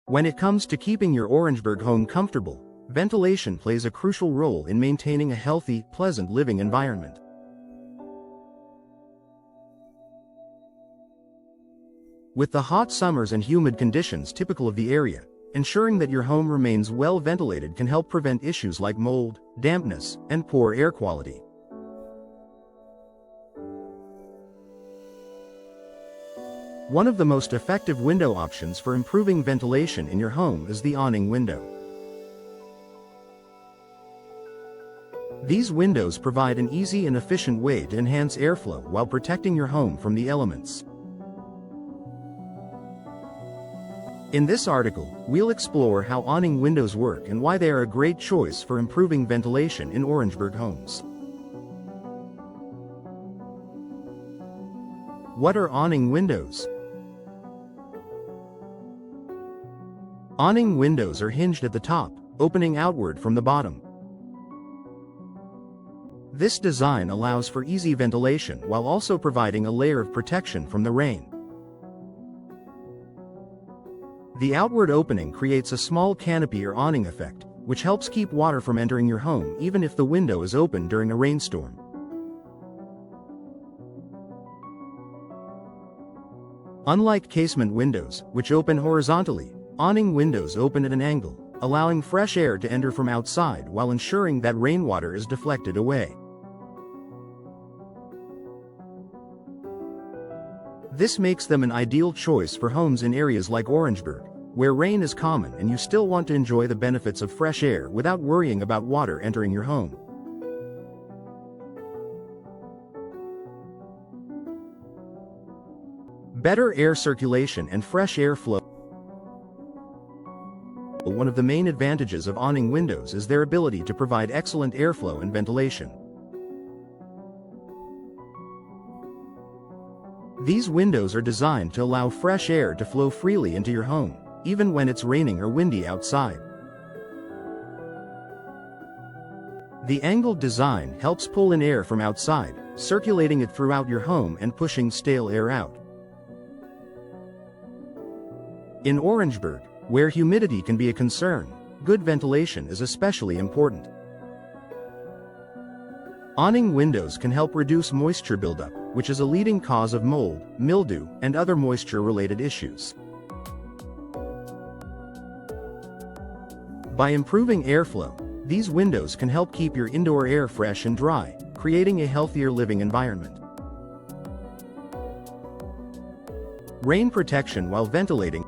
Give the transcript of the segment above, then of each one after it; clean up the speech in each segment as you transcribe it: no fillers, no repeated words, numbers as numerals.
When it comes to keeping your Orangeburg home comfortable, ventilation plays a crucial role in maintaining a healthy, pleasant living environment. With the hot summers and humid conditions typical of the area, ensuring that your home remains well ventilated can help prevent issues like mold, dampness, and poor air quality. One of the most effective window options for improving ventilation in your home is the awning window. These windows provide an easy and efficient way to enhance airflow while protecting your home from the elements. In this article, we'll explore how awning windows work and why they are a great choice for improving ventilation in Orangeburg homes. What are awning windows? Awning windows are hinged at the top, opening outward from the bottom. This design allows for easy ventilation while also providing a layer of protection from the rain. The outward opening creates a small canopy or awning effect, which helps keep water from entering your home even if the window is open during a rainstorm. Unlike casement windows, which open horizontally, awning windows open at an angle, allowing fresh air to enter from outside while ensuring that rainwater is deflected away. This makes them an ideal choice for homes in areas like Orangeburg, where rain is common and you still want to enjoy the benefits of fresh air without worrying about water entering your home. Better air circulation and fresh air flow. One of the main advantages of awning windows is their ability to provide excellent airflow and ventilation. These windows are designed to allow fresh air to flow freely into your home, even when it's raining or windy outside. The angled design helps pull in air from outside, circulating it throughout your home and pushing stale air out. In Orangeburg, where humidity can be a concern, good ventilation is especially important. Awning windows can help reduce moisture buildup, which is a leading cause of mold, mildew, and other moisture-related issues. By improving airflow, these windows can help keep your indoor air fresh and dry, creating a healthier living environment. Rain protection while ventilating.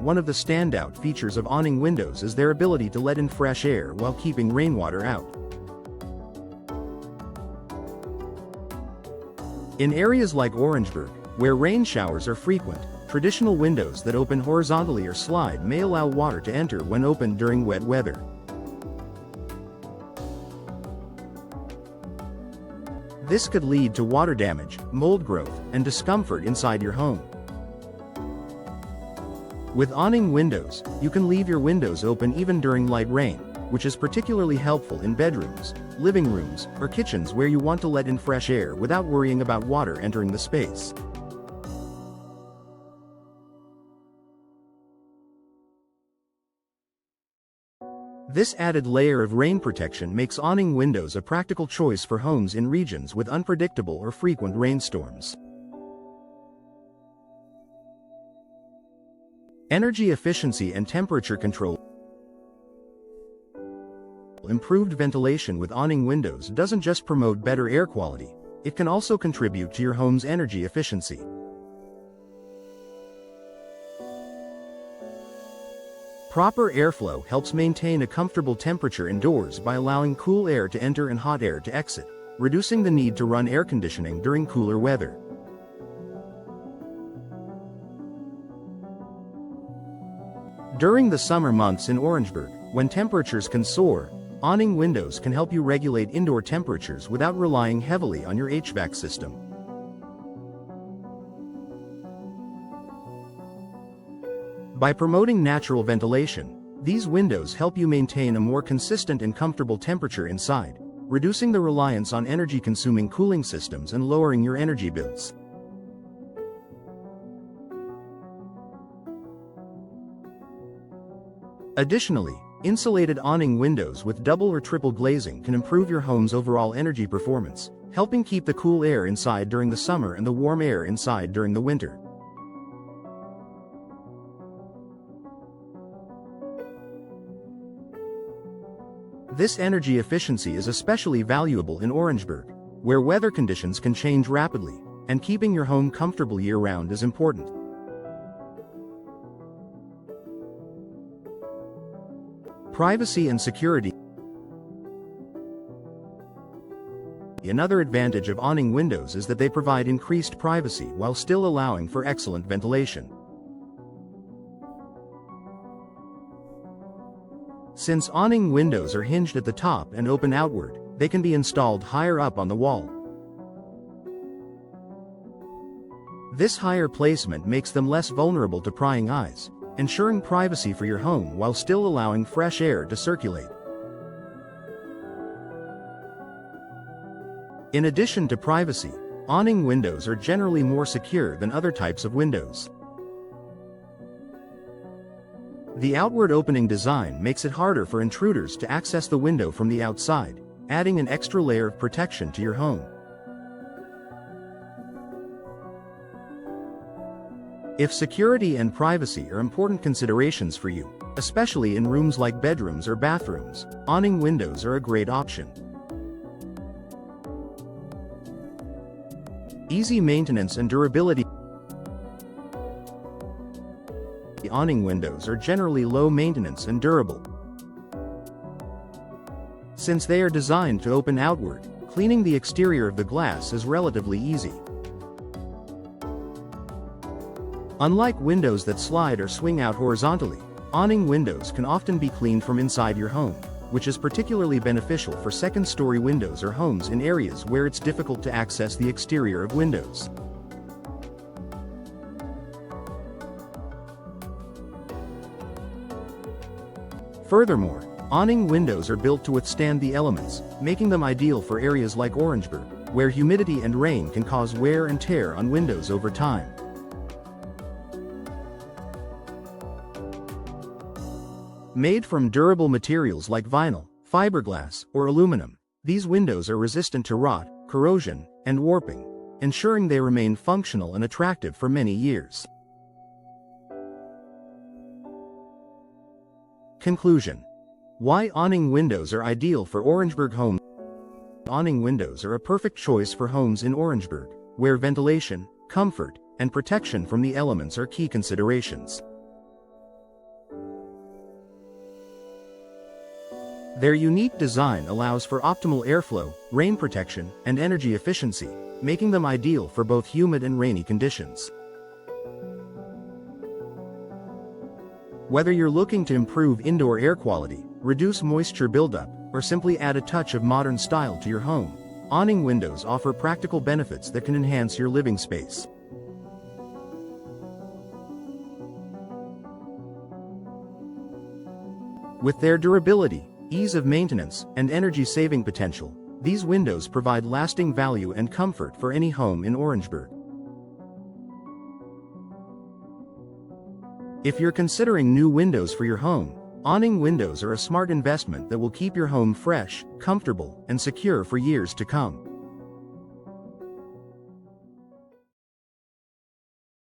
One of the standout features of awning windows is their ability to let in fresh air while keeping rainwater out. In areas like Orangeburg, where rain showers are frequent, traditional windows that open horizontally or slide may allow water to enter when opened during wet weather. This could lead to water damage, mold growth, and discomfort inside your home. With awning windows, you can leave your windows open even during light rain, which is particularly helpful in bedrooms, living rooms, or kitchens where you want to let in fresh air without worrying about water entering the space. This added layer of rain protection makes awning windows a practical choice for homes in regions with unpredictable or frequent rainstorms. Energy efficiency and temperature control. Improved ventilation with awning windows doesn't just promote better air quality, it can also contribute to your home's energy efficiency. Proper airflow helps maintain a comfortable temperature indoors by allowing cool air to enter and hot air to exit, reducing the need to run air conditioning during cooler weather. During the summer months in Orangeburg, when temperatures can soar, awning windows can help you regulate indoor temperatures without relying heavily on your HVAC system. By promoting natural ventilation, these windows help you maintain a more consistent and comfortable temperature inside, reducing the reliance on energy-consuming cooling systems and lowering your energy bills. Additionally, insulated awning windows with double or triple glazing can improve your home's overall energy performance, helping keep the cool air inside during the summer and the warm air inside during the winter. This energy efficiency is especially valuable in Orangeburg, where weather conditions can change rapidly, and keeping your home comfortable year-round is important. Privacy and security. Another advantage of awning windows is that they provide increased privacy while still allowing for excellent ventilation. Since awning windows are hinged at the top and open outward, they can be installed higher up on the wall. This higher placement makes them less vulnerable to prying eyes, ensuring privacy for your home while still allowing fresh air to circulate. In addition to privacy, awning windows are generally more secure than other types of windows. The outward opening design makes it harder for intruders to access the window from the outside, adding an extra layer of protection to your home. If security and privacy are important considerations for you, especially in rooms like bedrooms or bathrooms, awning windows are a great option. Easy maintenance and durability. The awning windows are generally low maintenance and durable. Since they are designed to open outward, cleaning the exterior of the glass is relatively easy. Unlike windows that slide or swing out horizontally, awning windows can often be cleaned from inside your home, which is particularly beneficial for second-story windows or homes in areas where it's difficult to access the exterior of windows. Furthermore, awning windows are built to withstand the elements, making them ideal for areas like Orangeburg, where humidity and rain can cause wear and tear on windows over time. Made from durable materials like vinyl, fiberglass, or aluminum, these windows are resistant to rot, corrosion, and warping, ensuring they remain functional and attractive for many years. Conclusion. Why awning windows are ideal for Orangeburg homes. Awning windows are a perfect choice for homes in Orangeburg, where ventilation, comfort, and protection from the elements are key considerations. Their unique design allows for optimal airflow, rain protection, and energy efficiency, making them ideal for both humid and rainy conditions. Whether you're looking to improve indoor air quality, reduce moisture buildup, or simply add a touch of modern style to your home, awning windows offer practical benefits that can enhance your living space. With their durability, ease of maintenance, and energy-saving potential, these windows provide lasting value and comfort for any home in Orangeburg. If you're considering new windows for your home, awning windows are a smart investment that will keep your home fresh, comfortable, and secure for years to come.